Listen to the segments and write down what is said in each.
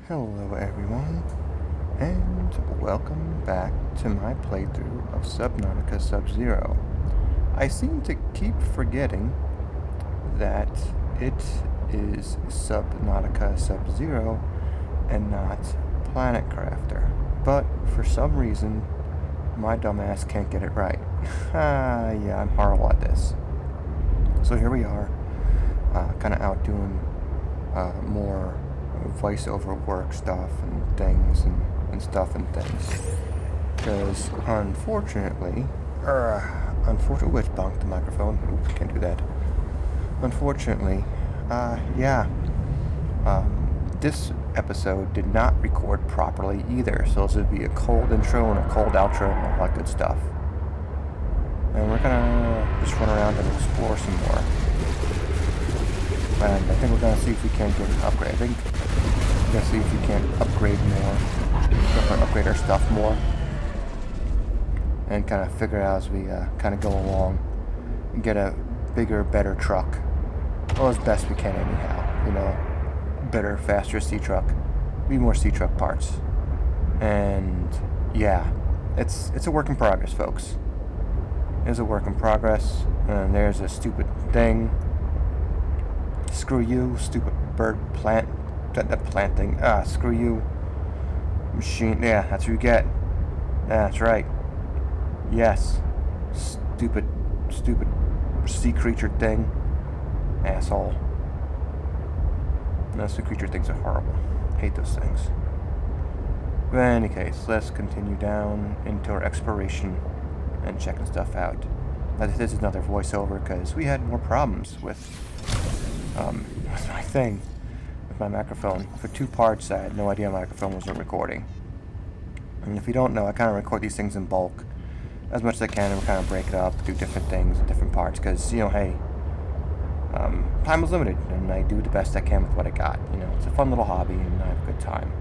Hello everyone, and welcome back to my playthrough of Subnautica Sub-Zero. I seem to keep forgetting that it is Subnautica Sub-Zero and not Planet Crafter. But for some reason, my dumbass can't get it right. Yeah, I'm horrible at this. So here we are, kind of out doing more voiceover work stuff and things and stuff and things. Because unfortunately, which bonked the microphone. Oops, can't do that. Unfortunately, this episode did not record properly either, so this would be a cold intro and a cold outro and all that good stuff. And we're gonna just run around and explore some more. And I think we're gonna see if we can get an upgrade. I think we're gonna see if we can upgrade more, upgrade our stuff more, and kind of figure out as we kind of go along and get a bigger, better truck. Well, as best we can anyhow, you know. Better, faster sea truck. Need more sea truck parts. And yeah, it's a work in progress, folks. It's a work in progress. And there's a stupid thing. Screw you, stupid bird plant. That plant thing. Screw you. Machine. Yeah, that's what you get. That's right. Yes. Stupid sea creature thing. Asshole. No, sea creature things are horrible. Hate those things. But in any case, let's continue down into our exploration and checking stuff out. This is another voiceover because we had more problems with my thing, with my microphone. For 2 parts, I had no idea my microphone wasn't recording. And if you don't know, I kind of record these things in bulk as much as I can, and kind of break it up, do different things in different parts, because, you know, hey, time is limited, and I do the best I can with what I got. You know, it's a fun little hobby, and I have a good time.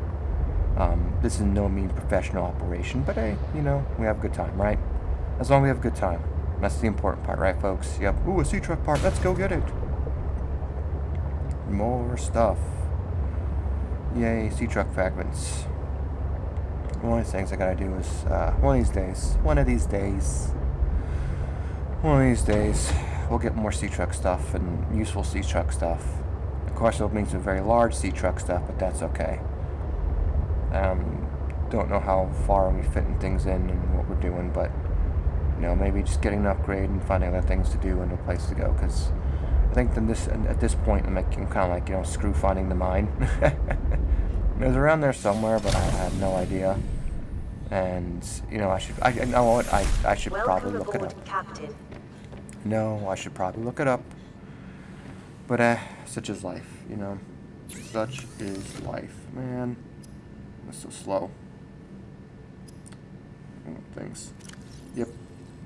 This is no mean professional operation, but hey, you know, we have a good time, right? As long as we have a good time. That's the important part, right, folks? Yep. Ooh, a sea truck part. Let's go get it. More stuff. Yay, sea truck fragments. One of these things I gotta do is, one of these days, we'll get more sea truck stuff and useful sea truck stuff. Of course, it'll mean some very large sea truck stuff, but that's okay. Don't know how far we're fitting things in and what we're doing, but, you know, maybe just getting an upgrade and finding other things to do and a place to go, because I think at this point, I'm kind of like, you know, screw finding the mine. It was around there somewhere, but I had no idea. And, you know, I should probably look it up. Captain. No, I should probably look it up. But, such is life, you know. Such is life. Man, it's so slow. Things. Yep.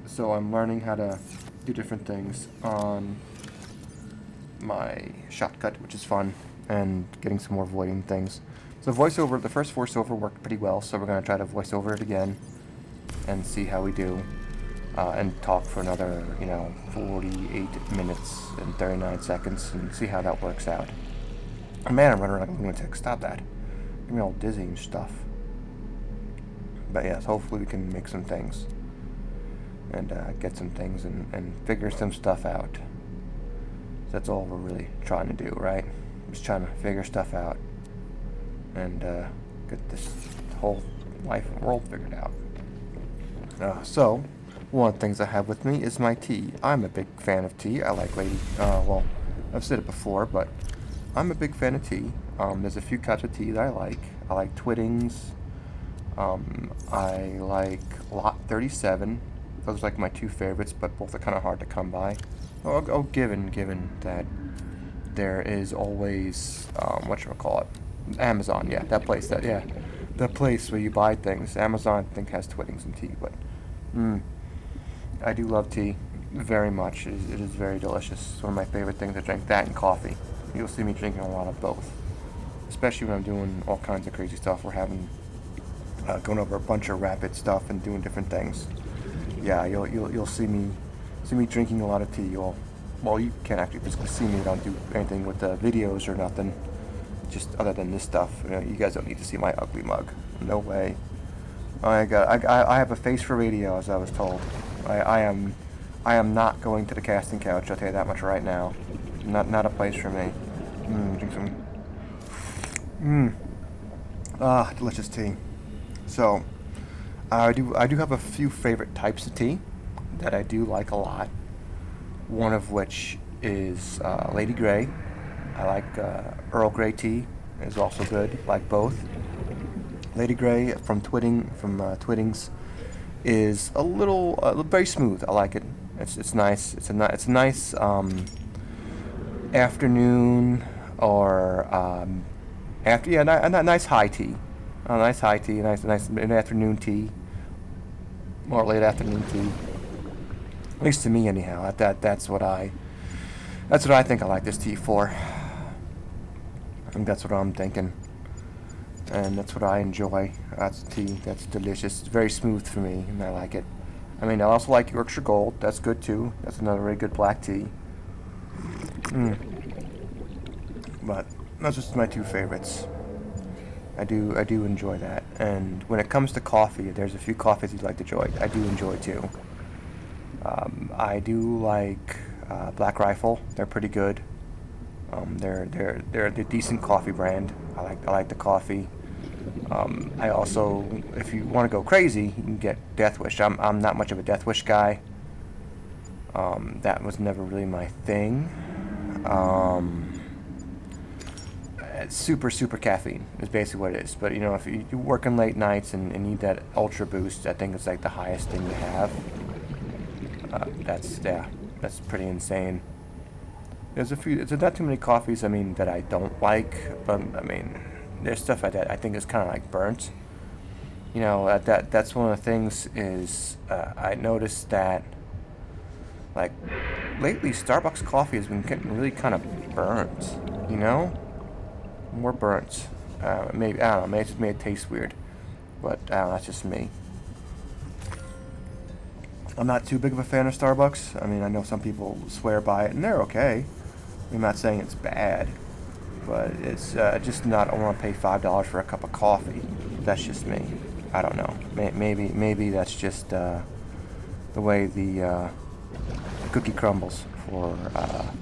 So I'm learning how to do different things on my shotcut, which is fun, and getting some more voiding things. So the first voiceover worked pretty well, so we're going to try to voice over it again and see how we do. And talk for another, you know, 48 minutes and 39 seconds and see how that works out. Oh, man, I'm running around like a lunatic. Stop that. Get me all dizzy and stuff. But yes, hopefully we can make some things. And get some things and figure some stuff out. That's all we're really trying to do, right? Just trying to figure stuff out. And get this whole life and world figured out. So, one of the things I have with me is my tea. I'm a big fan of tea. I like well, I've said it before, but I'm a big fan of tea. There's a few cups of tea that I like. I like Twiddings. I like Lot 37. Those are like my 2 favorites, but both are kind of hard to come by. Given that there is always, whatchamacallit, Amazon, yeah, that place where you buy things. Amazon, I think, has Twiddings and tea, but, I do love tea very much. It is very delicious. It's one of my favorite things to drink, that and coffee. You'll see me drinking a lot of both, especially when I'm doing all kinds of crazy stuff. We're having, going over a bunch of rapid stuff and doing different things. Yeah, you'll see me drinking a lot of tea. Well, you can't actually physically see me. I don't do anything with the videos or nothing. just other than this stuff. You guys don't need to see my ugly mug. No way. I have a face for radio, as I was told. I am not going to the casting couch. I'll tell you that much right now. Not a place for me. Drink some. Delicious tea. So, I do have a few favorite types of tea that I do like a lot. One of which is Lady Grey. I like Earl Grey tea. Is also good. Like both. Lady Grey from Twiddings is a little very smooth. I like it. It's nice. It's a nice afternoon or a nice high tea. A nice high tea, nice an afternoon tea, or late afternoon tea. At least to me, anyhow. That's what I think I like this tea for. I think that's what I'm thinking, and that's what I enjoy. That's tea. That's delicious. It's very smooth for me, and I like it. I mean, I also like Yorkshire Gold. That's good too. That's another very good black tea. But that's just my two favorites. I do enjoy that. And when it comes to coffee, there's a few coffees you'd like to enjoy. I do enjoy too. I do like Black Rifle. They're pretty good. They're a decent coffee brand. I like the coffee. I also, if you want to go crazy, you can get Death Wish. I'm not much of a Death Wish guy. That was never really my thing. It's super caffeine is basically what it is. But if you're working late nights and need that ultra boost, I think it's like the highest thing to have. That's pretty insane. There's not too many coffees that I don't like, but there's stuff like that I think is kind of like burnt. That's one of the things is I noticed that like lately Starbucks coffee has been getting really kind of burnt. More burnt. Maybe I don't know. Maybe it just made it taste weird, but I don't know, that's just me. I'm not too big of a fan of Starbucks. I know some people swear by it, and they're okay. I'm not saying it's bad, but it's just not. I want to pay $5 for a cup of coffee. That's just me. I don't know. Maybe that's just the way the cookie crumbles for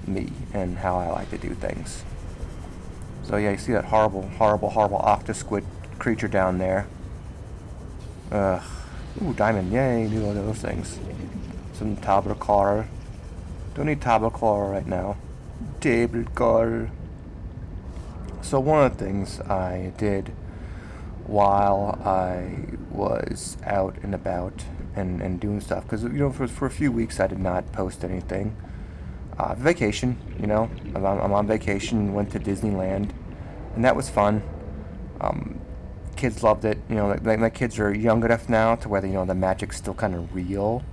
me and how I like to do things. So yeah, you see that horrible octosquid creature down there. Ooh, diamond, yay, do all those things. Some table coral. Don't need table coral right now. Table coral. So one of the things I did while I was out and about and doing stuff, because for a few weeks I did not post anything. Vacation, I'm on vacation, went to Disneyland, and that was fun. Kids loved it. My kids are young enough now to where the magic's still kind of real,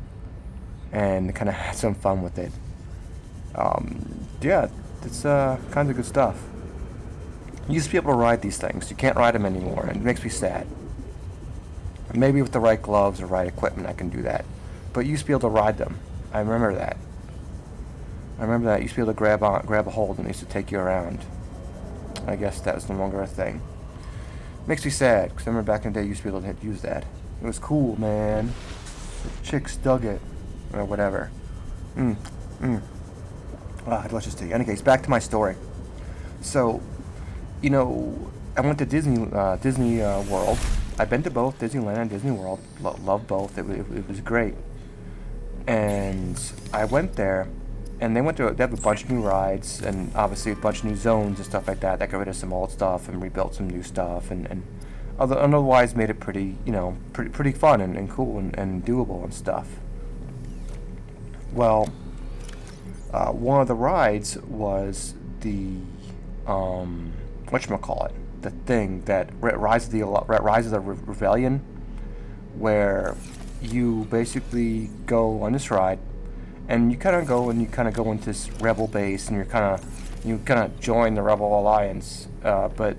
and kind of had some fun with it. Yeah, it's kind of good stuff. You used to be able to ride these things. You can't ride them anymore, and it makes me sad. Maybe with the right gloves or right equipment I can do that, but you used to be able to ride them. I remember that. You used to be able to grab a hold, and they used to take you around. I guess that was no longer a thing. Makes me sad, because I remember back in the day you used to be able to use that. It was cool, man. The chicks dug it. Or whatever. Delicious tea. Anyways, back to my story. So, I went to Disney World. I've been to both Disneyland and Disney World. Love both. It was great. And I went there, and they have a bunch of new rides, and obviously a bunch of new zones and stuff like that. They got rid of some old stuff and rebuilt some new stuff, and otherwise made it pretty, pretty fun and cool and doable and stuff. Well, one of the rides was the whatchamacallit, the thing that Rise of the Rebellion, where you basically go on this ride, and you kind of go into this rebel base, and you kind of join the Rebel Alliance, but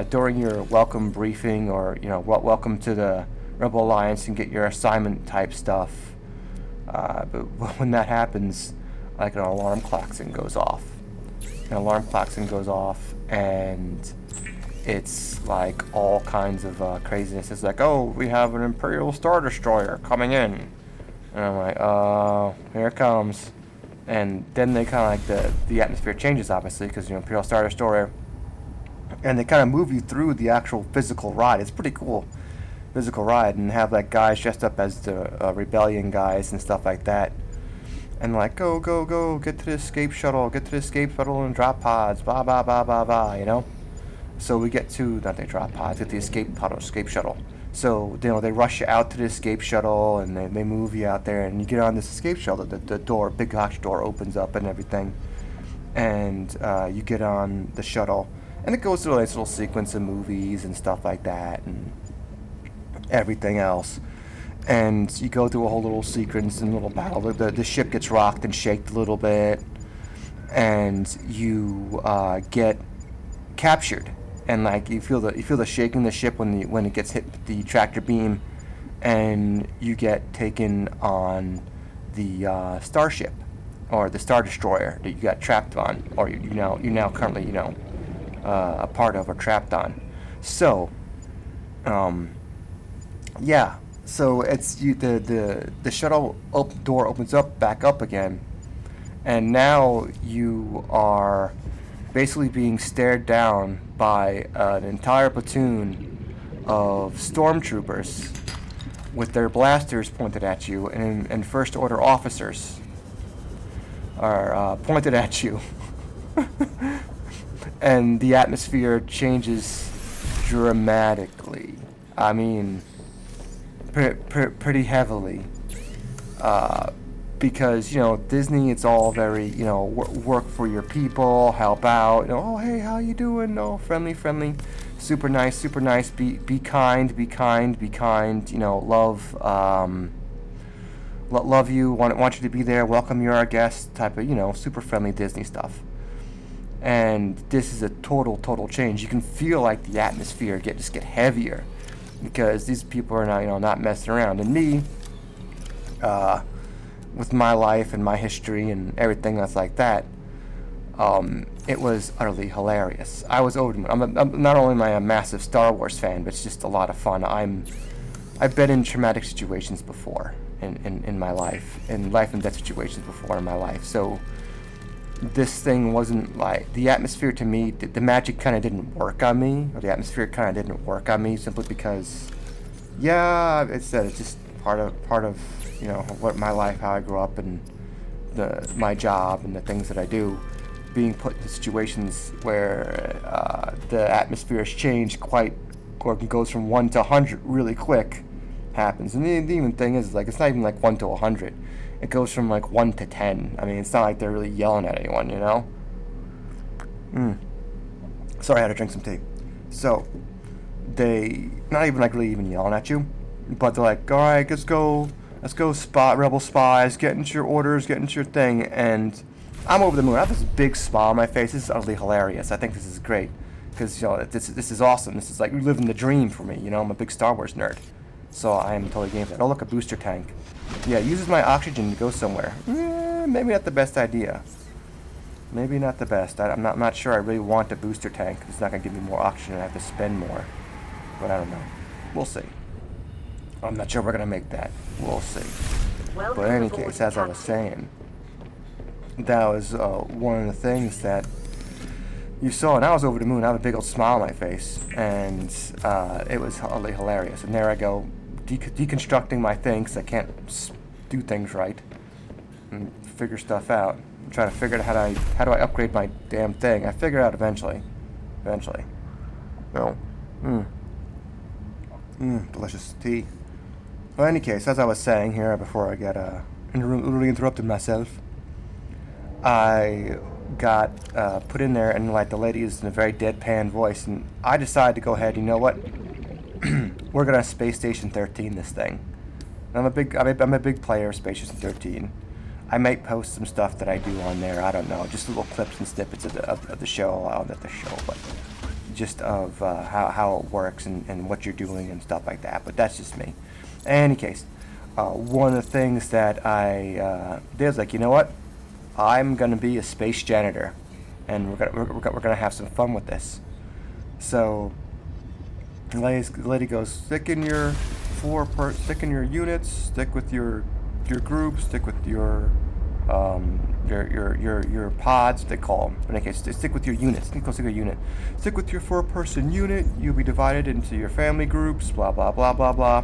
during your welcome briefing, or welcome to the Rebel Alliance, and get your assignment type stuff. But when that happens, like an alarm klaxon goes off, an alarm klaxon goes off, and it's like all kinds of craziness. It's like, oh, we have an Imperial Star Destroyer coming in. And I'm like, here it comes. And then they kind of like, the atmosphere changes, obviously, because, you know, Imperial Star Destroyer. And they kind of move you through the actual physical ride. It's pretty cool, physical ride. And have, like, guys dressed up as the rebellion guys and stuff like that. And like, go, go, go, get to the escape shuttle, and drop pods, blah, blah, blah, blah, blah, you know? So we get to, not the drop pods, get the escape shuttle. So, you know, they rush you out to the escape shuttle, and they move you out there, and you get on this escape shuttle. The door, big hatch door opens up and everything. And you get on the shuttle. And it goes through a nice little sequence of movies and stuff like that, and everything else. And you go through a whole little sequence and little battle. The ship gets rocked and shaked a little bit. And you get captured. And like you feel the shaking of the ship when it gets hit with the tractor beam, and you get taken on the starship or the Star Destroyer that you got trapped on, or you now currently a part of or trapped on. So, yeah. So it's the shuttle door opens up back up again, and now you are basically being stared down by an entire platoon of stormtroopers with their blasters pointed at you, and first order officers are pointed at you. And the atmosphere changes dramatically. I mean, pretty heavily. Because, you know, Disney, it's all very, you know, work for your people, help out, you know, oh, hey, how you doing? Oh, friendly, super nice, be kind, you know, love you, want you to be there, welcome, you're our guest, type of, you know, super friendly Disney stuff. And this is a total change. You can feel like the atmosphere just get heavier, because these people are not, you know, not messing around. And me, with my life and my history and everything that's like that, it was utterly hilarious. I was over. I'm not only am I a massive Star Wars fan, but it's just a lot of fun. I've been in traumatic situations before in my life, in life and death situations before in my life. So this thing wasn't like the atmosphere to me. The magic kind of didn't work on me, or the atmosphere kind of didn't work on me, simply because, yeah, it's just part of you know what my life, how I grew up, and my job and the things that I do, being put in situations where the atmosphere has changed quite, or goes from 1 to 100 really quick, happens. And the even thing is, like, it's not even like 1 to 100. It goes from like 1 to 10. I mean, it's not like they're really yelling at anyone, you know? Sorry, I had to drink some tea. So, they, not even like really even yelling at you, but they're like, alright, let's go spot rebel spies, get into your orders, get into your thing. And I'm over the moon. I have this big smile on my face. This is utterly hilarious. I think this is great, because, you know, this is awesome. This is like living the dream for me, you know? I'm a big Star Wars nerd, so I am totally game for that. Oh, look, a booster tank. Yeah, it uses my oxygen to go somewhere. Maybe not the best idea. Maybe not the best. I'm not sure I really want a booster tank. It's not going to give me more oxygen. I have to spend more. But I don't know. We'll see. I'm not sure we're going to make that. We'll see. But in any case, as I was saying, that was one of the things that you saw. And I was over the moon. I had a big old smile on my face. And it was utterly hilarious. And there I go, deconstructing my thing, because I can't do things right and figure stuff out. I'm trying to figure out how do I upgrade my damn thing. I figure it out eventually. No. Delicious tea. Well, in any case, as I was saying here before I got really interrupted myself, I got put in there, and like the lady is in a very deadpan voice, and I decided to go ahead. You know what? We're gonna Space Station 13 this thing. I'm a big player of Space Station 13. I might post some stuff that I do on there. I don't know, just little clips and snippets of the show, not the show, but just of how it works and what you're doing and stuff like that. But that's just me. In any case, one of the things that I did was like, you know what? I'm gonna be a space janitor. and we're gonna have some fun with this. So the lady goes, stick in your stick in your units, stick with your groups, stick with your pods, they call them. In any case, stick with your units. Stick with your unit. Stick with your 4-person unit. You'll be divided into your family groups. Blah blah blah blah blah.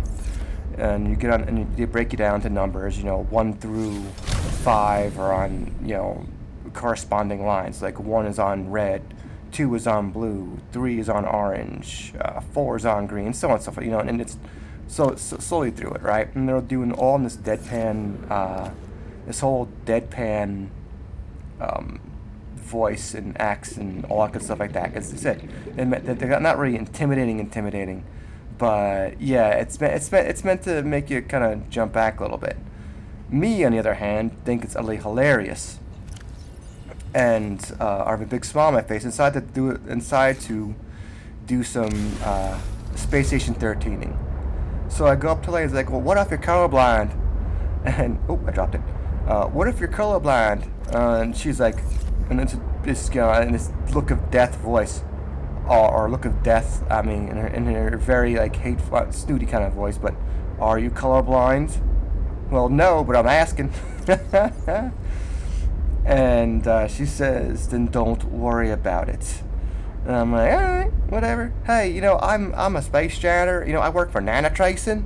And you get on, and they break you down to numbers. 1 through 5 are on corresponding lines. Like 1 is on red, 2 is on blue, 3 is on orange, 4 is on green, so on and so forth. And it's so slowly through it, right? And they're doing all in this deadpan. This whole deadpan voice and acts and all that good stuff like that. As I said, they're not really intimidating, but yeah, it's meant to make you kind of jump back a little bit. Me, on the other hand, think it's utterly hilarious, and I have a big smile on my face inside to do some space station 13ing. So I go up to Lane and like, well, what if you're colorblind? And I dropped it. What if you're colorblind? And she's like, and it's in this look of death voice, or look of death. I mean, in her very like hateful, snooty kind of voice. But are you colorblind? Well, no, but I'm asking. And she says, then don't worry about it. And I'm like, all right, whatever. Hey, I'm a space janitor. I work for nanotracing.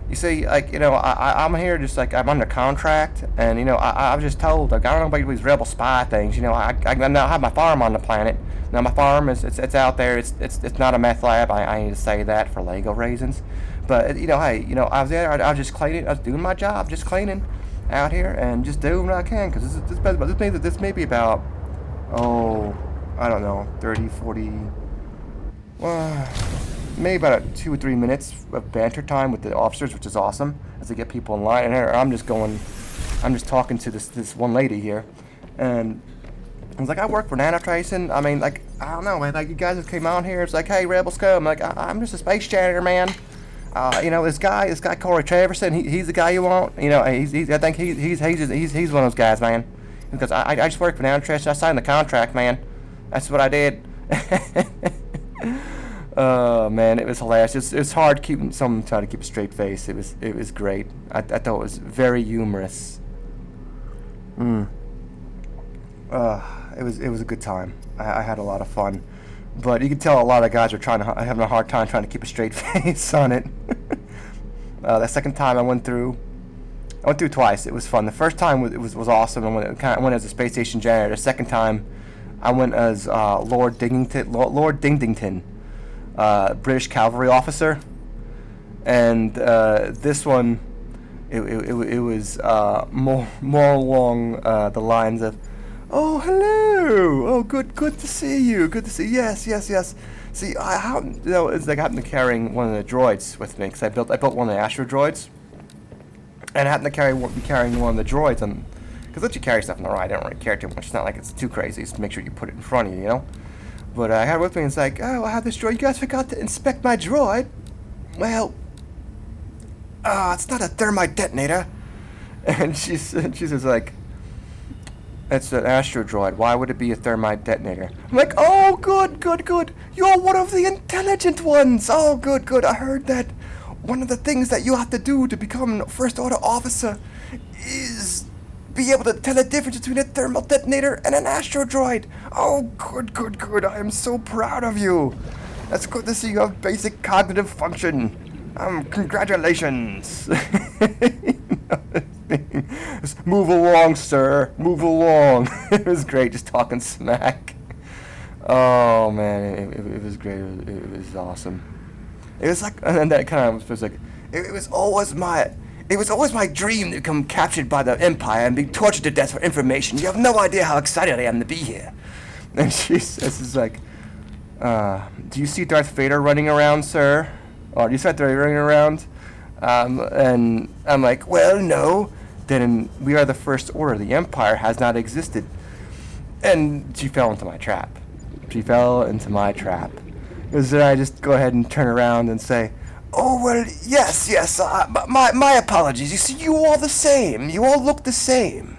You see, like, I'm here just like I'm under contract, and I was just told, like, I don't know about these rebel spy things. I now have my farm on the planet. Now my farm it's out there. It's not a meth lab. I need to say that for Lego reasons. But hey, I was there. I was just cleaning. I was doing my job, just cleaning out here and just doing what I can, because this may be about I don't know, 30, 40. Maybe about 2 or 3 minutes of banter time with the officers, which is awesome, as they get people in line. And I'm just talking to this one lady here, and I was like, I work for nanotracing. I mean, like, I don't know, man. Like, you guys just came out here. It's like, hey, Rebel Scum. I'm like, I'm just a space janitor, man. This guy Corey Traverson. He's the guy you want. I think he's one of those guys, man. Because I just work for nanotracing. I signed the contract, man. That's what I did. Oh man, it was hilarious. It's hard trying to keep a straight face. It was great. I thought it was very humorous. It was a good time. I had a lot of fun, but you can tell a lot of guys are having a hard time trying to keep a straight face on it. The second time I went through twice. It was fun. The first time it was awesome. I went as a space station janitor. The second time I went as Lord Dingdington. British cavalry officer, and this one, it was more along the lines of, oh hello, oh good to see you, yes. See, it's like I happened to carrying one of the droids with me, because I built one of the Astro droids, and I happened to be carrying one of the droids, and because let you carry stuff in the ride, I don't really care too much. It's not like it's too crazy. Just make sure you put it in front of you, But I had it with me, and it's like, oh, I have this droid. You guys forgot to inspect my droid. Well, it's not a thermite detonator. And she says, like, it's an Astro droid. Why would it be a thermite detonator? I'm like, oh, good. You're one of the intelligent ones. Oh, good. I heard that one of the things that you have to do to become a first order officer is be able to tell the difference between a thermal detonator and an Astro droid. Oh, good. I am so proud of you. That's good to see you have basic cognitive function. Congratulations. Move along, sir. Move along. It was great just talking smack. Oh, man, it was great. It was awesome. It was like, and then that kind of was like, it was always my dream to become captured by the Empire and be tortured to death for information. You have no idea how excited I am to be here. And she says, it's like, do you see Darth Vader running around, sir? Or do you see Darth Vader running around? And I'm like, well, no. Then we are the First Order. The Empire has not existed. And she fell into my trap. Because then I just go ahead and turn around and say, oh, well, yes, my apologies. You see, you all the same. You all look the same.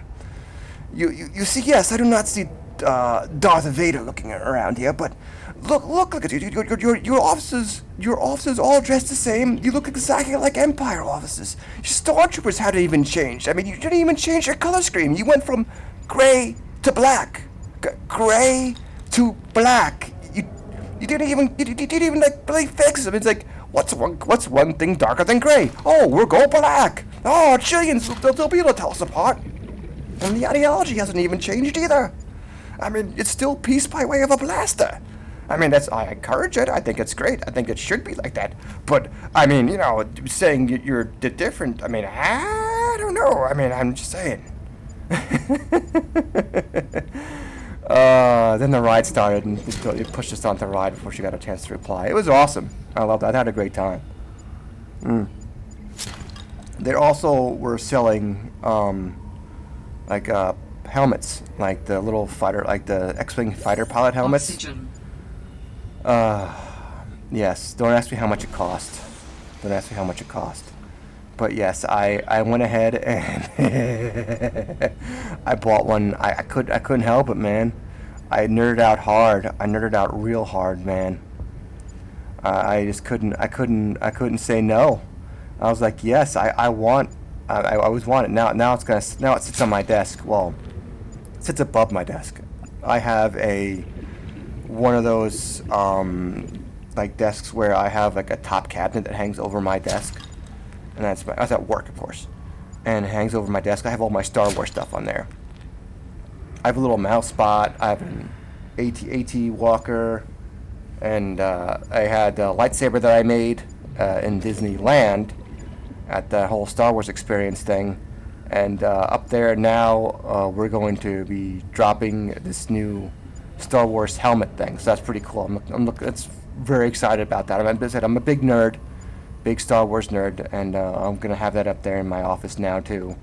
You see, yes, I do not see Darth Vader looking around here, but look at you. Your officers all dressed the same. You look exactly like Empire officers. Your stormtroopers hadn't even changed. I mean, you didn't even change your color scheme. You went from gray to black, gray to black. You didn't even like really fix them. It's like, what's one thing darker than gray? Oh, we'll go black. Oh, Chileans, they'll be able to tell us apart. And the ideology hasn't even changed either. I mean, it's still peace by way of a blaster. I mean, I encourage it. I think it's great. I think it should be like that. But, I mean, you know, saying you're different, I mean, I don't know. I mean, I'm just saying. Then the ride started, and it pushed us onto the ride before she got a chance to reply. It was awesome. I loved that. I had a great time. They also were selling, like, helmets, like the little fighter, like the X-Wing fighter pilot helmets. Oxygen. Yes, don't ask me how much it cost. Don't ask me how much it cost. But yes, I went ahead and I bought one. I couldn't help it, man. I nerded out hard. I nerded out real hard, man. I just couldn't say no. I was like, yes, I always want it. Now it sits on my desk. Well, it sits above my desk. I have one of those like desks where I have like a top cabinet that hangs over my desk, and I was at work, of course, and it hangs over my desk. I have all my Star Wars stuff on there. I have a little mouse spot. I have an AT walker, and I had a lightsaber that I made in Disneyland at the whole Star Wars experience thing. And up there now, we're going to be dropping this new Star Wars helmet thing. So that's pretty cool. It's very excited about that. I'm a big nerd, big Star Wars nerd, and I'm going to have that up there in my office now too.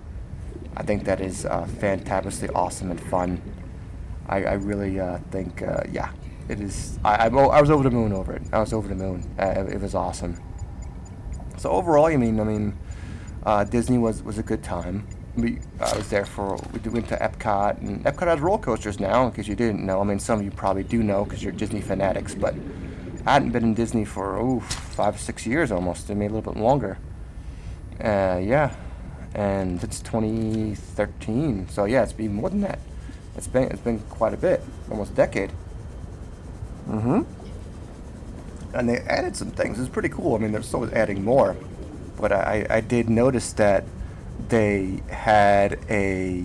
I think that is fantastically awesome and fun. I really think, yeah, it is. I was over the moon over it. I was over the moon. It was awesome. So overall, I mean, Disney was a good time. I was there we went to Epcot, and Epcot has roller coasters now, in case you didn't know. I mean, some of you probably do know because you're Disney fanatics, but I hadn't been in Disney for 5 or 6 years almost, maybe a little bit longer. Yeah, and it's 2013, so yeah, it's been more than that. It's been quite a bit, almost a decade. And they added some things. It's pretty cool. I mean, they're still adding more, but I did notice that they had a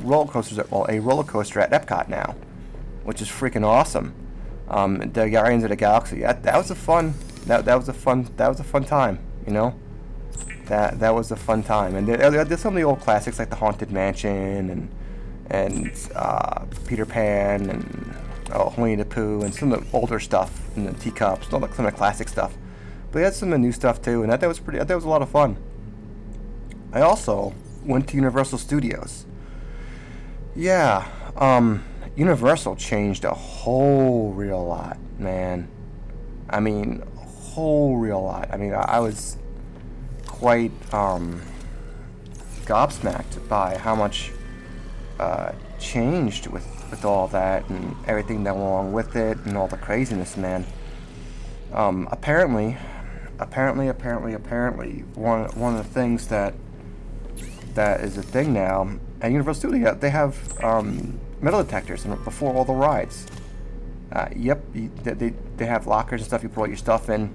roller coaster at Epcot now, which is freaking awesome. The Guardians of the Galaxy. That was a fun time. You know, that was a fun time. And there's some of the old classics like the Haunted Mansion and Peter Pan and Winnie the Pooh and some of the older stuff and the teacups, some of the classic stuff. But they had some of the new stuff too, and that was a lot of fun. I also went to Universal Studios. Yeah, Universal changed a whole real lot, man. I mean, a whole real lot. I mean, I was quite gobsmacked by how much changed with all that and everything that went along with it and all the craziness, man. Apparently, one of the things that is a thing now at Universal Studios, they have metal detectors before all the rides. Yep, they have lockers and stuff you put all your stuff in,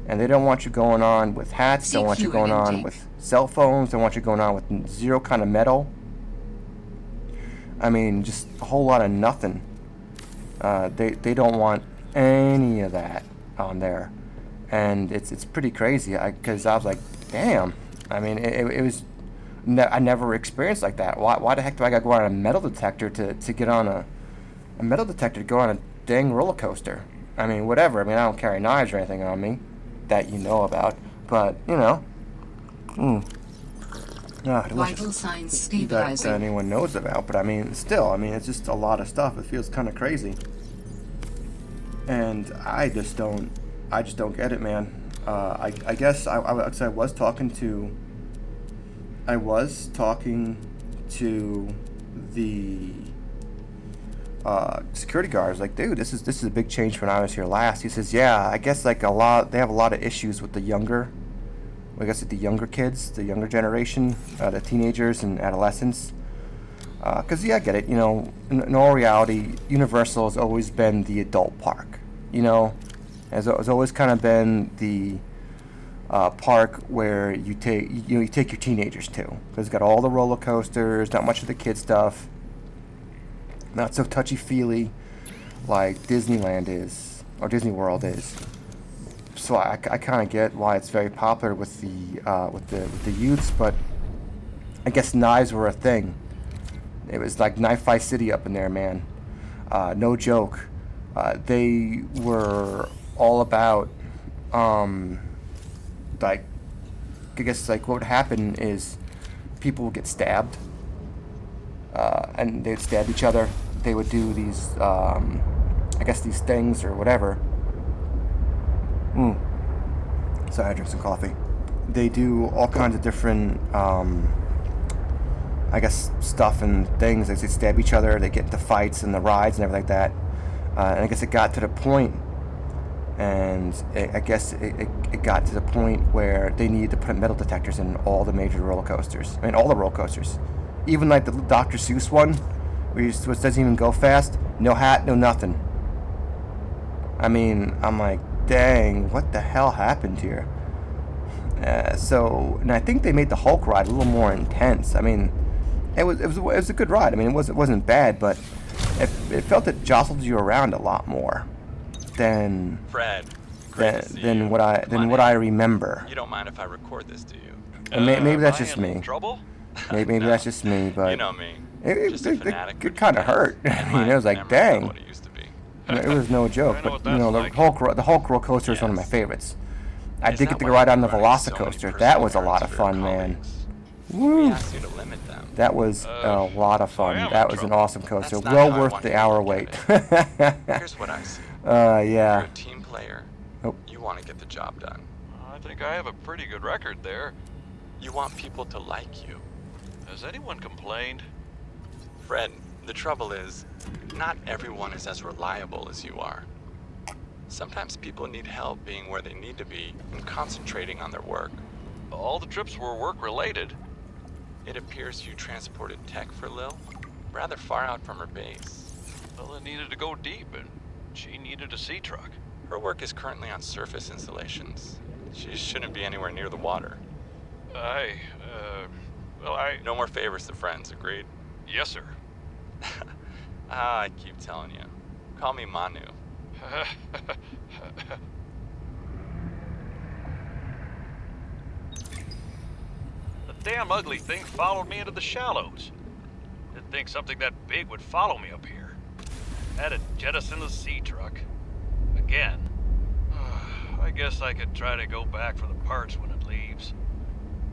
and they don't want you going on with hats, don't want you going on with cell phones, don't want you going on with zero kind of metal. I mean, just a whole lot of nothing. They don't want any of that on there, and it's pretty crazy. Because I was like, damn. I mean, it was. I never experienced like that. Why the heck do I gotta go on a metal detector to get on a metal detector to go on a dang roller coaster? I mean, whatever. I mean, I don't carry knives or anything on me that you know about, but you know. Vital signs stabilizing. That anyone knows about, but I mean, still, I mean, it's just a lot of stuff. It feels kind of crazy, and I just don't get it, man. I guess I was talking to the security guard was like, dude, this is a big change from when I was here last. He says, yeah, I guess like they have a lot of issues with the younger, I guess the younger kids, the younger generation, the teenagers and adolescents. Because yeah, I get it. You know, in all reality, Universal has always been the adult park. You know, has always kind of been the park where you take your teenagers to, because it's got all the roller coasters, not much of the kid stuff, not so touchy feely like Disneyland is or Disney World is. So I kind of get why it's very popular with the youths, but I guess knives were a thing. It was like Knife Fight City up in there, man. No joke. They were all about like, I guess like what would happen is people would get stabbed, and they'd stab each other. They would do these, I guess these things or whatever. Sorry, I drink some coffee. They do all kinds of different, I guess, stuff and things. They stab each other. They get into fights and the rides and everything like that. And I guess it got to the point, and I guess it got to the point where they needed to put metal detectors in all the major roller coasters. I mean, all the roller coasters. Even like the Dr. Seuss one, which doesn't even go fast. No hat, no nothing. I mean, I'm like, dang, what the hell happened here? And I think they made the Hulk ride a little more intense. I mean, it was a good ride. I mean, it wasn't bad, but it felt it jostled you around a lot more than Fred. Than what I remember. You don't mind if I record this, do you? And maybe that's just me. Trouble? Maybe No. that's just me, but You know me. it fanatic kind of hurt. You know, it was like, dang. What it used to be. It was no joke, I know but what you know, that's the Hulk roller coaster is one of my Yes. favorites. I Is did that get to why go ride on the you're running so many Velocicoaster. That personal was a lot of errands for your fun, man. colleagues? We Woo! asked you to limit them. That was a lot of I fun. am That in was an trouble. awesome coaster. That's not Well how I worth want the you to hour look wait. at Here's what I see. You're Yeah. a team player. Oh. You want to get the job done. I think I have a pretty good record there. You want people to like you. Has anyone complained? Fred, the trouble is, not everyone is as reliable as you are. Sometimes people need help being where they need to be and concentrating on their work. All the trips were work-related. It appears you transported tech for Lil, rather far out from her base. Well, it needed to go deep, and she needed a sea truck. Her work is currently on surface installations. She shouldn't be anywhere near the water. No more favors to friends, agreed? Yes, sir. I keep telling you. Call me Manu. The damn ugly thing followed me into the shallows. Didn't think something that big would follow me up here. Had to jettison the sea truck. Again. I guess I could try to go back for the parts when it leaves.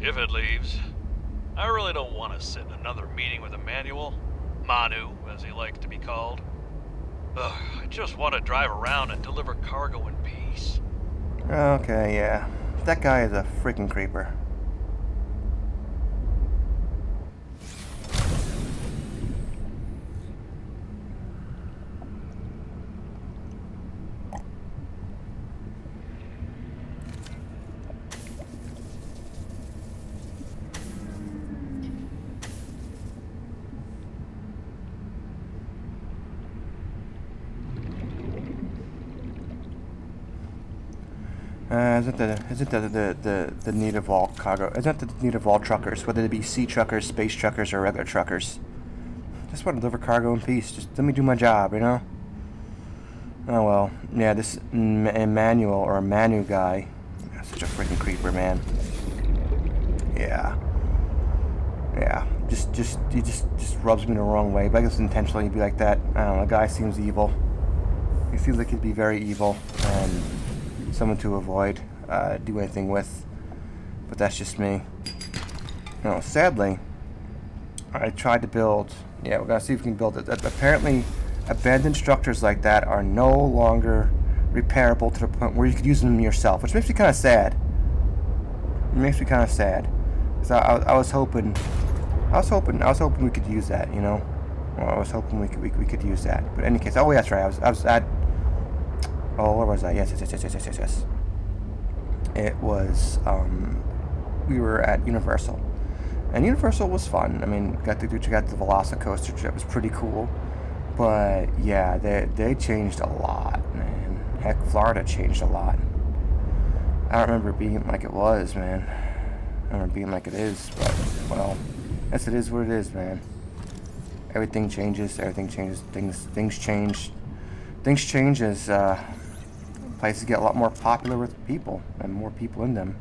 If it leaves. I really don't want to sit in another meeting with Emmanuel. Manu, as he likes to be called. I just want to drive around and deliver cargo in peace. Okay, yeah. That guy is a freaking creeper. Isn't the need of all cargo? Isn't the need of all truckers, whether they be sea truckers, space truckers, or regular truckers? Just want to deliver cargo in peace. Just let me do my job, you know. Oh well, yeah. This Emmanuel or Manu guy, such a freaking creeper, man. Yeah. He just rubs me the wrong way. But I guess intentionally he'd be like that. I don't know. The guy seems evil. He seems like he'd be very evil and someone to avoid, do anything with. But that's just me. You know, sadly, I tried to build. Yeah, we're gonna see if we can build it. Apparently, abandoned structures like that are no longer repairable to the point where you could use them yourself, which makes me kind of sad. It makes me kind of sad. 'Cause I was hoping we could use that, you know. Well, I was hoping we could use that. But in any case, oh, yeah, that's right. I was at. Oh, where was I? Yes. It was. We were at Universal, and Universal was fun. I mean, got the Velocicoaster trip. It was pretty cool. But yeah, they changed a lot, man. Heck, Florida changed a lot. I don't remember it being like it was, man. I don't remember it being like it is, but well, yes, it is what it is, man. Everything changes. Everything changes. Things change. Things change as places get a lot more popular with people and more people in them.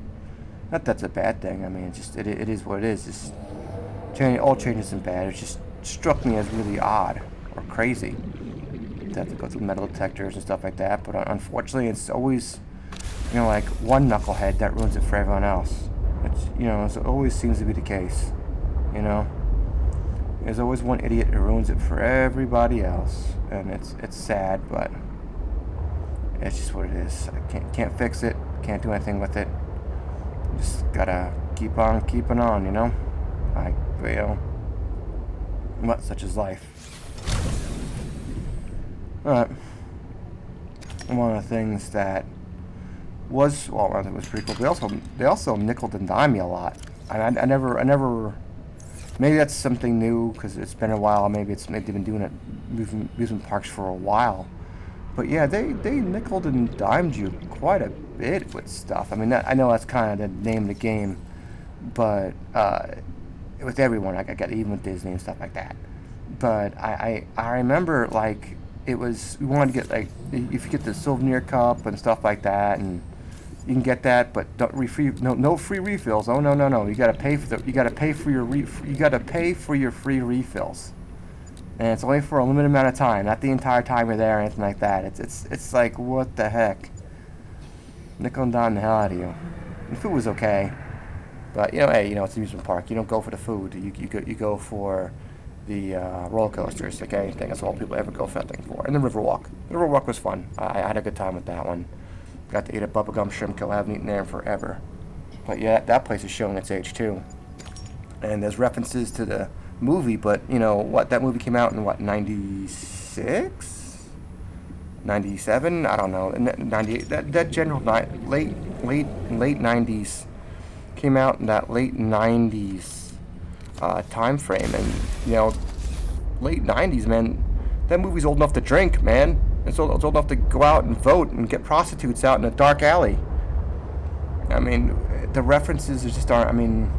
Not that's a bad thing. I mean, it is what it is. It's all changes isn't bad. It just struck me as really odd or crazy to have to go through metal detectors and stuff like that. But unfortunately, it's always, you know, like one knucklehead that ruins it for everyone else. It's, you know, it always seems to be the case. You know, there's always one idiot who ruins it for everybody else, and it's sad, but it's just what it is. I can't fix it. Can't do anything with it. Just gotta keep on keeping on, you know? Like, you know, what, such is life. Alright. One of the things that was, well, it was pretty cool. They also nickeled and dimed me a lot. I never, maybe that's something new, because it's been a while. Maybe they've been doing it, amusement parks for a while. But yeah, they nickeled and dimed you quite a bit with stuff. I mean, I know that's kind of the name of the game, but with everyone, I got even with Disney and stuff like that. But I remember, like, it was, we wanted to get, like, if you get the souvenir cup and stuff like that, and you can get that, but no free refills. Oh no! You gotta pay for your free refills. And it's only for a limited amount of time, not the entire time you're there or anything like that. It's like, what the heck? Nickel and dime the hell out of you. The food was okay, but you know, hey, you know, it's an amusement park. You don't go for the food. You go for the roller coasters, like anything. That's all people ever go for that thing for. And the Riverwalk. The Riverwalk was fun. I had a good time with that one. Got to eat a bubblegum shrimp kill. I haven't eaten there in forever. But yeah, that place is showing its age too. And there's references to the movie, but you know what, that movie came out in what, 96, 97, I don't know, 98, that general late 90s, came out in that late 90s time frame. And you know, late 90s, man, that movie's old enough to drink, man. It's old enough to go out and vote and get prostitutes out in a dark alley. I mean, the references just aren't, I mean,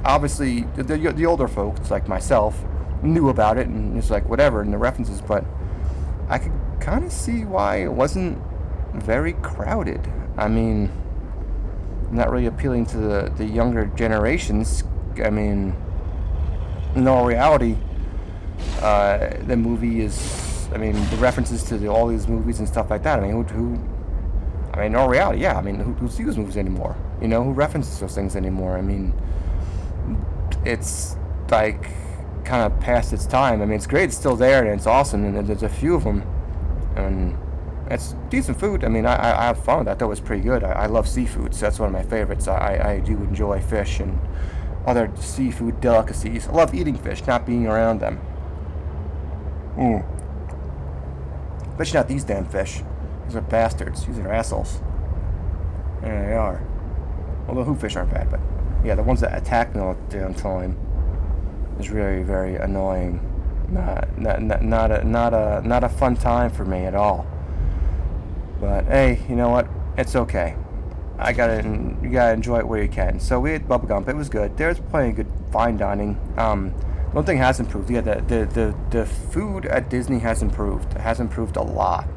obviously, the older folks, like myself, knew about it, and it's like, whatever, and the references, but I could kind of see why it wasn't very crowded. I mean, not really appealing to the younger generations. I mean, in all reality, the movie is, I mean, the references to all these movies and stuff like that, I mean, I mean, in all reality, yeah, I mean, who sees those movies anymore? You know, who references those things anymore? I mean, it's like kind of past its time. I mean, it's great, it's still there, and it's awesome, and there's a few of them, and it's decent food. I mean, I have fun with that. That was pretty good. I love seafood, so that's one of my favorites. I do enjoy fish and other seafood delicacies. I love eating fish, not being around them. Especially not these damn fish. These are bastards. These are assholes. There they are. Although hoop-fish aren't bad, but yeah, the ones that attack me all the damn time is very, very annoying. Not a fun time for me at all. But hey, you know what? It's okay. You gotta enjoy it where you can. So we ate bubblegum. It was good. There's plenty of good fine dining. One thing has improved. Yeah, the food at Disney has improved. It has improved a lot.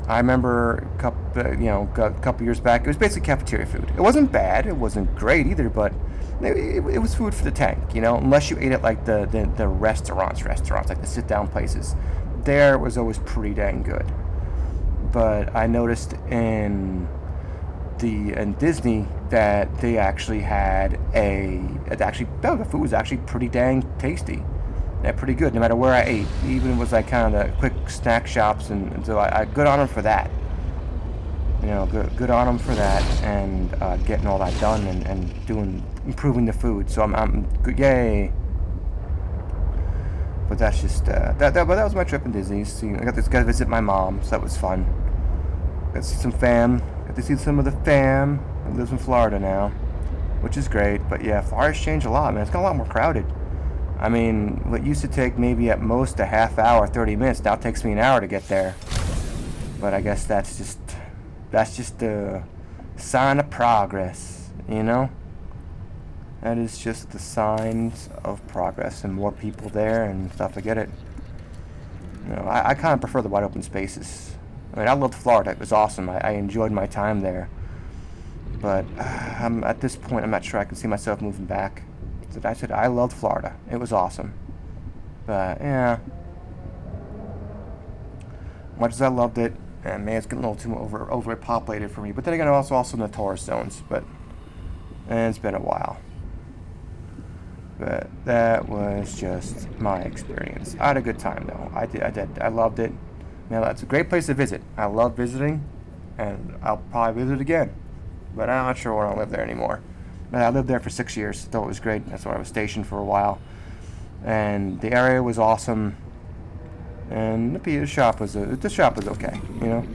I remember a couple years back, it was basically cafeteria food. It wasn't bad. It wasn't great either, but it was food for the tank. You know, unless you ate at like the restaurants, like the sit down places. There it was always pretty dang good. But I noticed in Disney that they actually had the food was actually pretty dang tasty. Yeah, pretty good no matter where I ate. Even if it was like kind of the quick snack shops, and so I good on them for that. You know, good on them for that, and getting all that done and improving the food. So I'm good, yay. but that's just but that was my trip in Disney. I got to visit my mom, so that was fun. Got to see some fam. Got to see some of the fam that lives in Florida now, which is great. But yeah, Florida's changed a lot, man. It's got a lot more crowded. I mean, what used to take maybe at most a half hour, 30 minutes, now takes me an hour to get there. But I guess that's just a sign of progress, you know? That is just the signs of progress, and more people there and stuff. I get it. You know, I kind of prefer the wide open spaces. I mean, I loved Florida. It was awesome. I enjoyed my time there. But at this point, I'm not sure I can see myself moving back. I said I loved Florida. It was awesome. But yeah, much as I loved it, and man, it's getting a little too overpopulated for me. But then again, I'm also in the tourist zones. And it's been a while. But that was just my experience. I had a good time though. I did. I loved it. Now that's a great place to visit. I love visiting, and I'll probably visit again. But I'm not sure when I'll live there anymore. But I lived there for 6 years. Thought it was great. That's where I was stationed for a while. And the area was awesome. And the shop was okay. You know,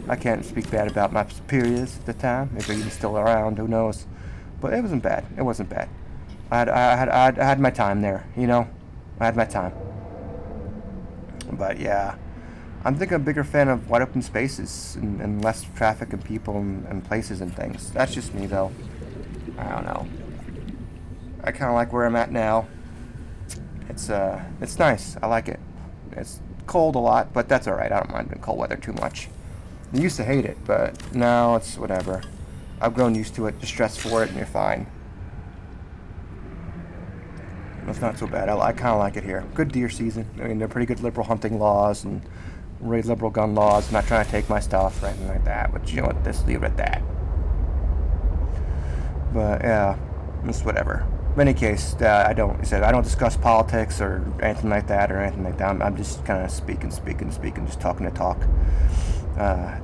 I can't speak bad about my superiors at the time. If they're even still around, who knows? But it wasn't bad. It wasn't bad. I had my time there. You know, I had my time. But yeah, I'm thinking I'm a bigger fan of wide open spaces and less traffic and people and places and things. That's just me though. I don't know. I kind of like where I'm at now. It's nice. I like it. It's cold a lot, but that's alright. I don't mind the cold weather too much. I used to hate it, but now it's whatever. I've grown used to it. Just dress for it and you're fine. It's not so bad. I kind of like it here. Good deer season. I mean, they're pretty good liberal hunting laws and really liberal gun laws. I'm not trying to take my stuff or anything like that, but you know what? Just leave it at that. But yeah, it's whatever. In any case, I don't discuss politics or anything like that. I'm just kind of speaking, just talking to talk.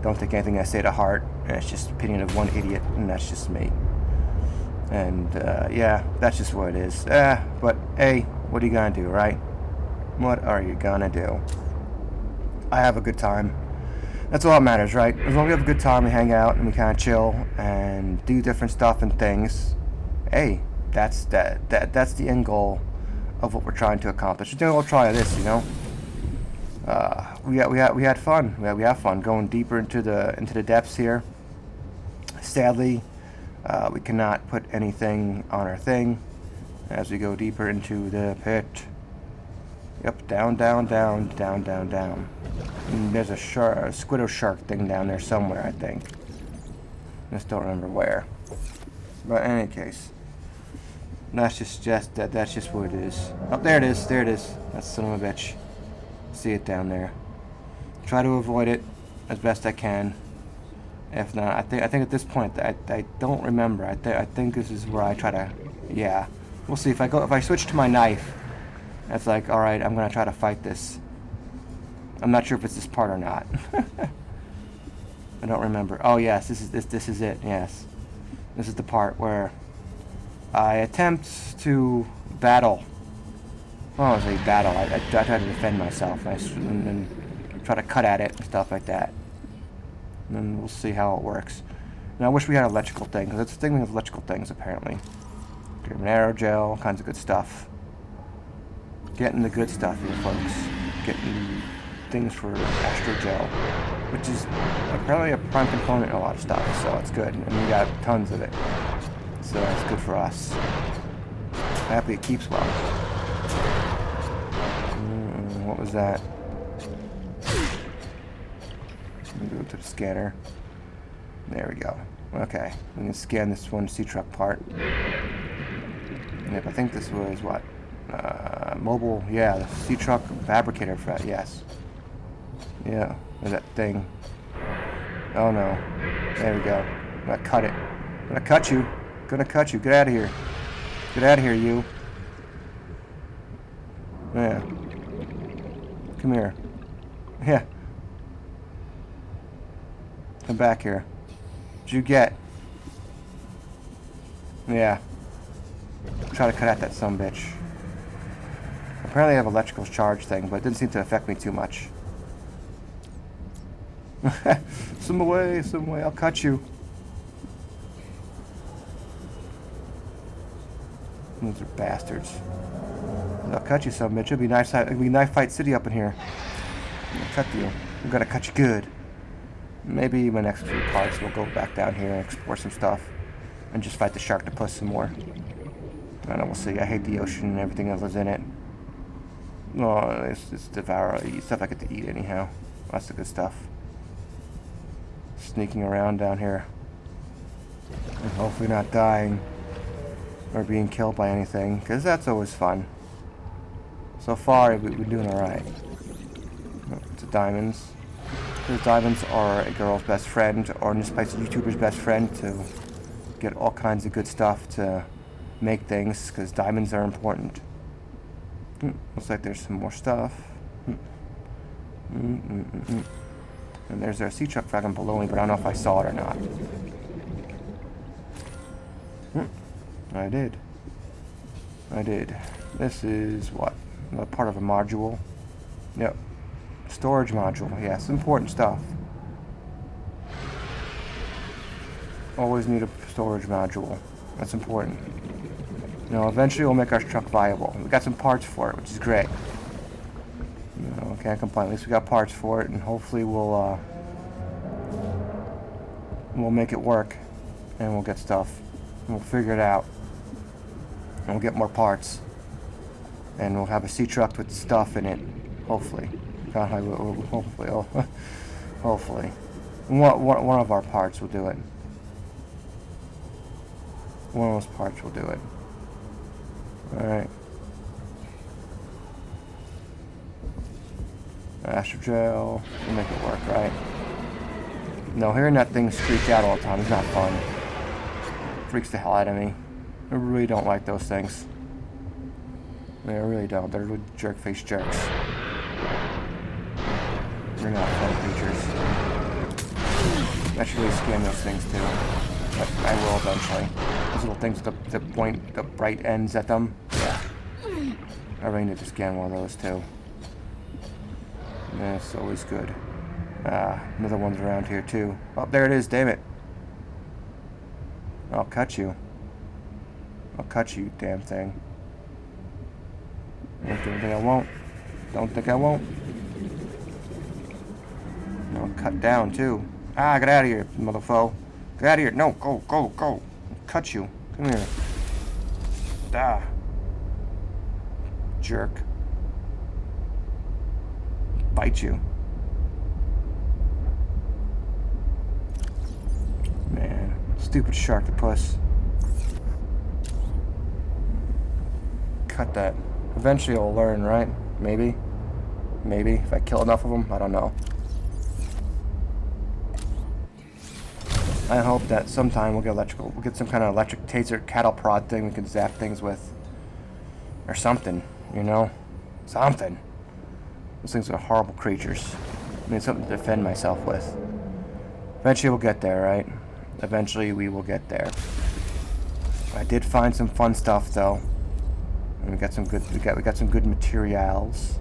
Don't take anything I say to heart. And it's just the opinion of one idiot, and that's just me. And yeah, that's just what it is. But hey, what are you gonna do, right? What are you gonna do? I have a good time. That's all that matters, right? As long as we have a good time, we hang out and we kind of chill and do different stuff and things. Hey, that's the end goal of what we're trying to accomplish. We'll try this, you know. We had fun. We have fun going deeper into the depths here. Sadly, we cannot put anything on our thing as we go deeper into the pit. Yep, down. And there's a squiddo shark thing down there somewhere, I think. Just don't remember where. But in any case, that's just what it is. Oh, there it is. That's son of a bitch. See it down there. Try to avoid it as best I can. If not, I think at this point I don't remember. I think this is where I try to. Yeah, we'll see. If I switch to my knife, that's like, all right. I'm gonna try to fight this. I'm not sure if it's this part or not. I don't remember. Oh yes, this is it. Yes, this is the part where I attempt to battle. Oh, I say battle. I try to defend myself. And try to cut at it and stuff like that. And then we'll see how it works. And I wish we had an electrical thing, because that's the thing with electrical things, apparently. An aerogel, all kinds of good stuff. Getting the good stuff here, folks. Getting things for astrogel, which is apparently a prime component in a lot of stuff, so it's good. And we got tons of it. So that's good for us. Happy it keeps well. What was that? Let me go to the scanner. There we go. Okay, we can scan this one C-truck part. Yep, I think this was what? Mobile, yeah, the C-truck fabricator, yes. Yeah, there's that thing. Oh no. There we go. I'm gonna cut it. I'm gonna cut you. Get out of here. Get out of here, you. Yeah. Come here. Yeah. Come back here. What'd you get? Yeah. Try to cut out that sumbitch. Apparently I have electrical charge thing, but it didn't seem to affect me too much. Swim away, I'll cut you. Those are bastards. I'll cut you, son, bitch. It'll be nice. It'll be Knife Fight City up in here. I'll cut you. I'm gonna cut you good. Maybe my next few parts we'll go back down here and explore some stuff, and just fight the sharktopus some more. I don't know. We'll see. I hate the ocean and everything that lives in it. Oh, it's devour stuff I get to eat anyhow. That's the good stuff. Sneaking around down here, and hopefully not dying or being killed by anything, because that's always fun. So far, we've been doing alright. It's diamonds. Because diamonds are a girl's best friend, or in this place, a YouTuber's best friend, to get all kinds of good stuff to make things, because diamonds are important. Looks like there's some more stuff. And there's our sea truck fragment below me, but I don't know if I saw it or not. I did. This is what? A part of a module? Yep. Storage module. Yes, important stuff. Always need a storage module. That's important. You know, eventually we'll make our truck viable. We got some parts for it, which is great. You know, can't complain. At least we got parts for it, and hopefully we'll make it work, and we'll get stuff, and we'll figure it out, and we'll get more parts, and we'll have a sea truck with stuff in it. Hopefully, hopefully, hopefully, one of our parts will do it. One of those parts will do it. All right. Astrotrail, we'll make it work, right? No, hearing that thing screech out all the time is not fun. Freaks the hell out of me. I really don't like those things. I really don't. They're jerk-faced jerks. They're not fun creatures. I should really scan those things too. But I will eventually. Those little things with the point, the bright ends at them. Yeah. I really need to scan one of those too. That's always good. Another one's around here too. Oh, there it is, damn it. I'll cut you. I'll cut you, damn thing. Don't think I won't. Don't think I won't. I'll cut down too. Ah, get out of here, motherfucker. Get out of here. No, go. I'll cut you. Come here. Ah. Jerk. Bite you. Man, stupid sharktopus. Cut that. Eventually I'll learn, right? Maybe. Maybe. If I kill enough of them, I don't know. I hope that sometime we'll get some kind of electric taser cattle prod thing we can zap things with. Or something, you know? Something. Those things are horrible creatures. I need something to defend myself with. Eventually we'll get there, right? Eventually we will get there. I did find some fun stuff though. And we got some good materials.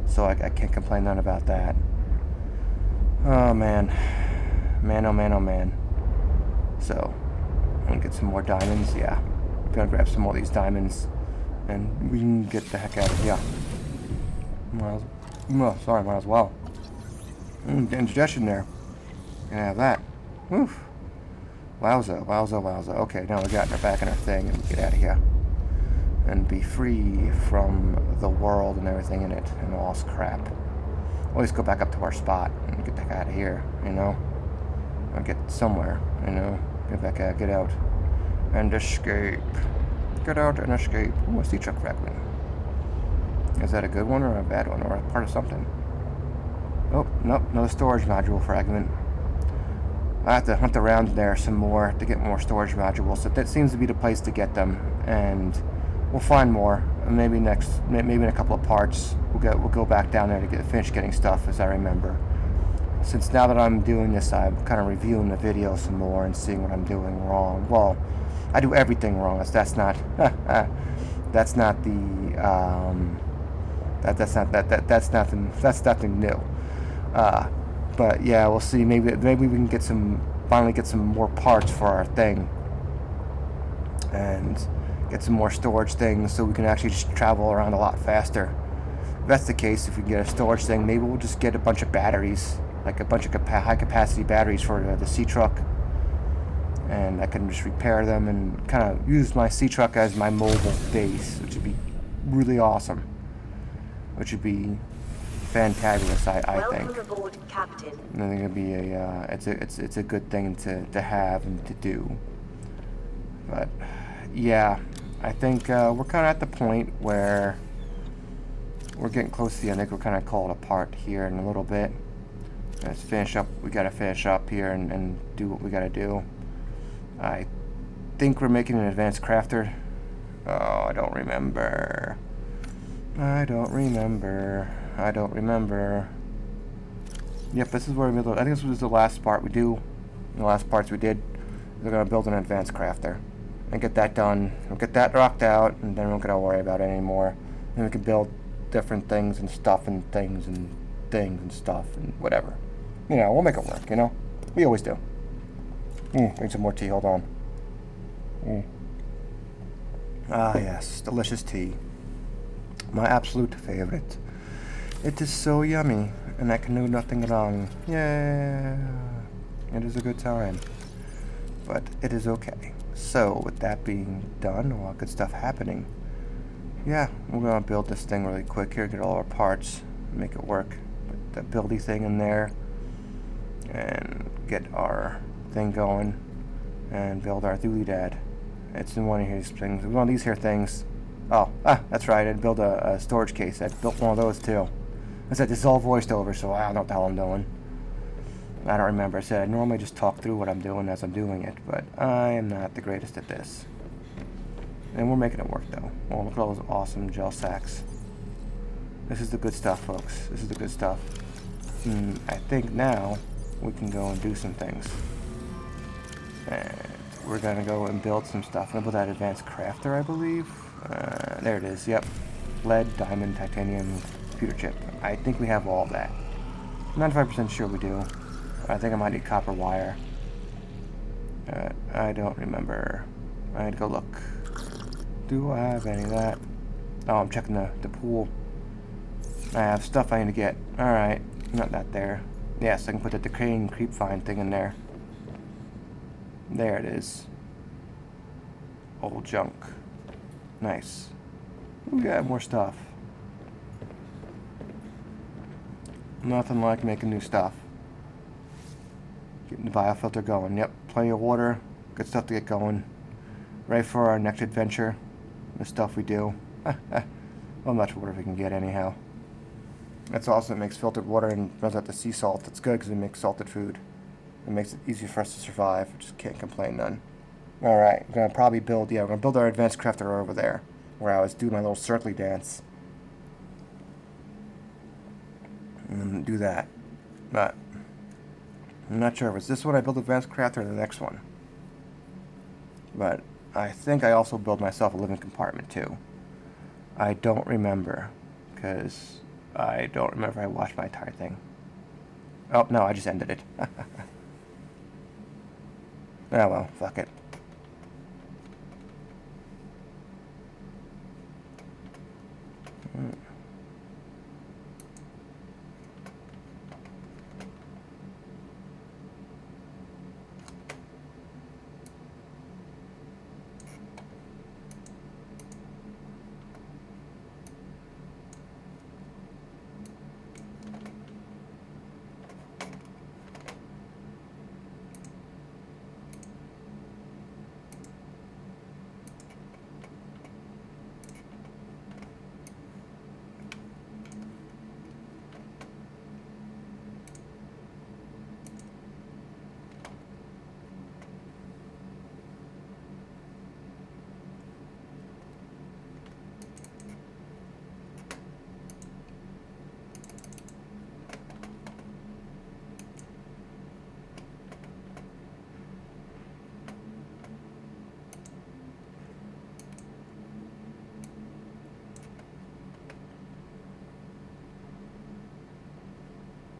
So I can't complain none about that. Oh man. Man, oh man, oh man. So I'm gonna get some more diamonds, yeah. I'm gonna grab some more of these diamonds and we can get the heck out of here. Sorry, might as well. Get indigestion there. Gonna have that. Woof. Wowza. Okay, now we got our back in our thing and get out of here. And be free from the world and everything in it and all this crap. Always go back up to our spot and get the heck out of here, you know? Or get somewhere, you know? Get out. And escape. Get out and escape. Ooh, a sea truck fragment. Is that a good one or a bad one or a part of something? Oh, nope, another storage module fragment. I have to hunt around there some more to get more storage modules. So that seems to be the place to get them, and we'll find more. And maybe in a couple of parts, we'll go back down there to finish getting stuff, as I remember. Since now that I'm doing this, I'm kind of reviewing the video some more and seeing what I'm doing wrong. Well, I do everything wrong. That's not the That's nothing new. But yeah, we'll see. Maybe we can finally get some more parts for our thing, and get some more storage things so we can actually just travel around a lot faster. If that's the case, if we can get a storage thing, maybe we'll just get a bunch of batteries, like a bunch of high capacity batteries for the sea truck, and I can just repair them and kind of use my sea truck as my mobile base, which would be really awesome. Which would be fantabulous, I think. Welcome aboard, Captain. I think it'd be it's a good thing to have and to do. But yeah, I think we're kind of at the point where we're getting close to the end. I think we're kind of call it apart here in a little bit. Let's finish up. We gotta finish up here and do what we gotta do. I think we're making an advanced crafter. Oh, I don't remember. Yep, this is where we build. I think this was the last part we do. The last parts we did. We're gonna build an advanced crafter and get that done. We'll get that rocked out, and then we don't gotta worry about it anymore. And we can build different things and stuff and things and stuff and whatever. You know, we'll make it work. You know, we always do. Drink some more tea. Hold on. Ah, yes, delicious tea. My absolute favorite. It is so yummy, and I can do nothing wrong. Yeah, it is a good time. But it is okay. So, with that being done, a lot of good stuff happening. Yeah, we're gonna build this thing really quick here, get all our parts, make it work. Put the buildy thing in there, and get our thing going, and build our dooley-dad. It's in one of these things. One of these here things. Oh, that's right. I'd build a storage case. I built one of those too. I said this is all voiced over, so I don't know what the hell I'm doing. I don't remember. I said I normally just talk through what I'm doing as I'm doing it, but I am not the greatest at this. And we're making it work though. Oh, look at all those awesome gel sacks. This is the good stuff, folks. This is the good stuff. I think now we can go and do some things. And we're gonna go and build some stuff. I'm gonna build that advanced crafter, I believe. There it is. Yep. Lead, diamond, titanium, computer chip. I think we have all that. 95% sure we do. I think I might need copper wire. I don't remember. I need to go look. Do I have any of that? Oh, I'm checking the pool. I have stuff I need to get. Alright. Not that there. Yes, I can put the decaying creep vine thing in there. There it is. Old junk. Nice. We got more stuff. Nothing like making new stuff. Getting the biofilter going. Yep, plenty of water. Good stuff to get going. Ready for our next adventure. The stuff we do. Well, much water we can get anyhow. That's awesome. It makes filtered water and runs out the sea salt. It's good because it makes salted food. It makes it easier for us to survive. Just can't complain none. Alright, we're going to probably build, we're going to build our advanced crafter over there, where I was doing my little circly dance. And do that. But, I'm not sure if it's this one I build advanced crafter or the next one. But, I think I also build myself a living compartment too. I don't remember, because I don't remember if I watched my entire thing. Oh, no, I just ended it. Oh well, fuck it.